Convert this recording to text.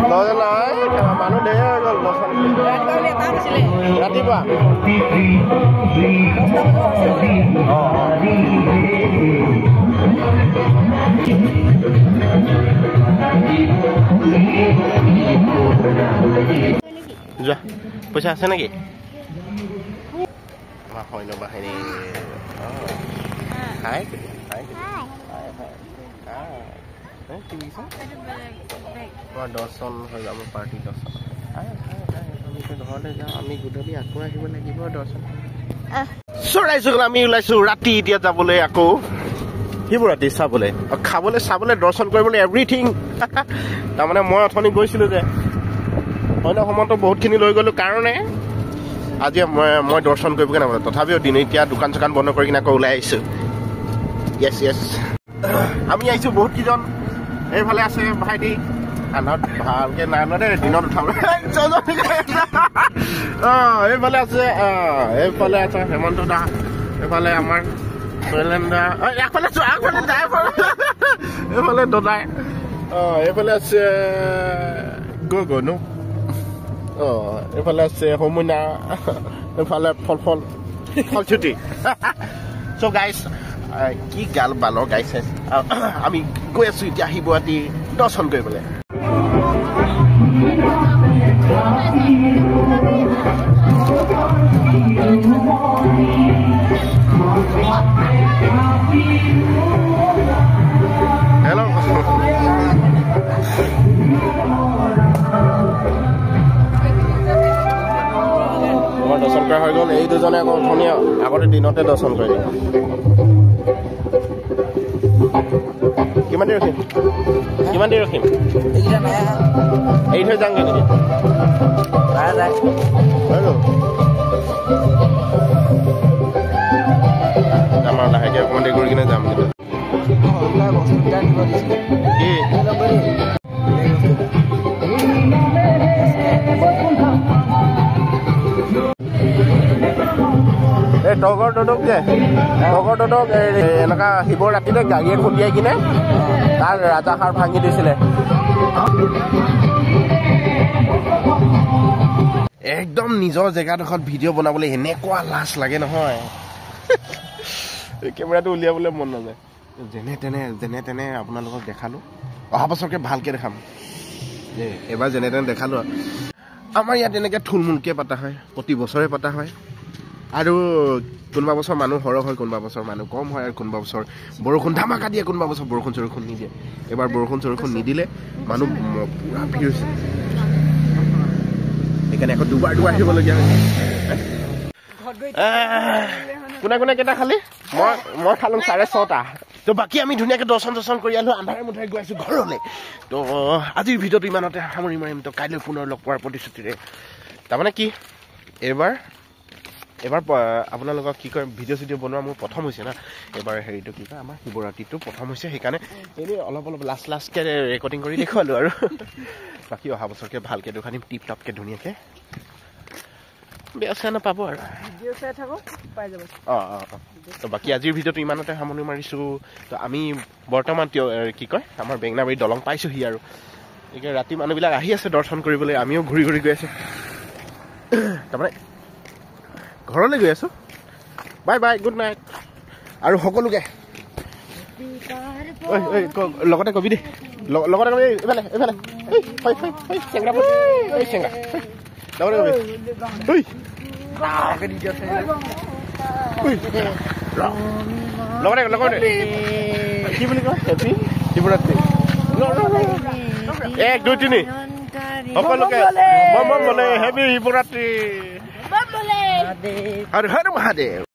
মানুহ ধেৰ হৈ গ'ল ৰাতিপুৱা যোৱা পইচা আছে নেকি সৈন্য বাহিনী দৰ্শন হৈ যাব পাৰ্টি দৰ্শন ঘৰতে যাওঁ আমি গধূলি আকৌ আহিব লাগিব দৰ্শন চৰাইছো আমি ওলাইছো ৰাতি এতিয়া যাবলৈ আকৌ সেইবোৰ ৰাতি চাবলৈ খাবলৈ চাবলৈ দৰ্শন কৰিবলৈ এভৰিথিং তাৰমানে মই অথনি গৈছিলো যে অন্য সময়তো বহুতখিনি লৈ গ'লো কাৰণে আজি মই দৰ্শন কৰিবগৈ নাপালোঁ তথাপিও দিন এতিয়া দোকান চোকান বন্ধ কৰি কিনে আকৌ ওলাই আহিছোঁ য়েছ আমি আহিছোঁ বহুত কেইজন এইফালে আছে ভাইটি আনত ভালকে নানতে দিনত উঠাবলৈ এইফালে আছে হেমন্ত দা এইফালে আমাৰ এইফালে দদাই এইফালে আছে গগনু এইফালে আছে সমুনা এইফালে ফলছুটি চ' গাইছ কি গাল বালৰ গাইছ আমি গৈ আছো এতিয়া শিৱৰাত্ৰি দৰ্শন কৰিবলৈ হেল্ল' আমাৰ দৰ্শন কৰা হৈ গ'ল এই দুজনে আকৌ অথনি আগতে দিনতে দৰ্শন কৰি দিম কিমান দেৰি ৰখিম এৰি থৈ যামগৈ নেকি যাম আৰু লাহেকৈ অকণমান দেৰি কৰি কিনে যাম কিন্তু এই টগৰ টটক এনেকুৱা শিৱৰ ৰাতিতে গাড়ীয়ে খুন্দিয়াই কিনে তাৰ ৰাজাহাৰ ভাঙি দিছিলে একদম নিজৰ জেগাডোখৰত ভিডিঅ' বনাবলৈ এনেকুৱা লাজ লাগে নহয় কেমেৰাটো উলিয়াবলৈ মন নাযায় যেনে তেনে আপোনালোকক দেখালোঁ অহা বছৰকে ভালকৈ দেখাম এবাৰ যেনে তেনে দেখালোঁ আমাৰ ইয়াত এনেকৈ থুলমূলকৈ পতা হয় প্ৰতি বছৰে পতা হয় আৰু কোনোবা বছৰ মানুহ সৰহ হয় কোনোবা বছৰ মানুহ কম হয় আৰু কোনোবা বছৰ বৰষুণ ধামাকা দিয়ে কোনোবা বছৰ বৰষুণ চৰষুণ নিদিয়ে এবাৰ বৰষুণ চৰষুণ নিদিলে মানুহ পুৰা ভিৰ হৈছে সেইকাৰণে আকৌ দুবাৰ আহিবলগীয়া হৈছে কোনে কেইটা খালি মই খালোঁ 6:30 তো বাকী আমি ধুনীয়াকৈ দৰ্শন কৰি আহিলোঁ আন্ধাৰে মুন্ধাৰে গৈ আছোঁ ঘৰলৈ তো আজিৰ ভিডিঅ'টো ইমানতে সামৰি মাৰিম তো কাইলৈ পুনৰ লগ পোৱাৰ প্ৰতিশ্ৰুতিৰে তাৰমানে কি এইবাৰ আপোনালোকক কি কয় ভিডিঅ' চিডিঅ' বনোৱা মোৰ প্ৰথম হৈছে না এইবাৰ হেৰিটো কি কয় আমাৰ শিৱৰাত্ৰিটো প্ৰথম হৈছে সেইকাৰণে এনেই অলপ লাষ্টকৈ ৰেকৰ্ডিং কৰি দেখুৱালোঁ আৰু বাকী অহা বছৰকৈ ভালকৈ দেখানিম টিপ টপকৈ ধুনীয়াকৈ বেয়া চেয়া নাপাব আৰু তো বাকী আজিৰ ভিডিঅ'টো ইমানতে সামৰণি মাৰিছোঁ তো আমি বৰ্তমান কি কয় আমাৰ বেঙেনাবাৰী দলং পাইছোঁহি আৰু এতিয়া ৰাতি মানুহবিলাক আহি আছে দৰ্শন কৰিবলৈ আমিও ঘূৰি গৈ আছোঁ তাৰমানে ঘৰলৈ গৈ আছোঁ বাই গুড নাইট আৰু সকলোকে লগতে কবি দেই লগতে কবি এইফালে চেংৰা লগতে কবি লগতে কি বুলি কয় হেপী শিৱৰাত্ৰি 1 2 3 সকলোকে হেপী শিৱৰাত্ৰি হৰ হৰ মহাদেৱ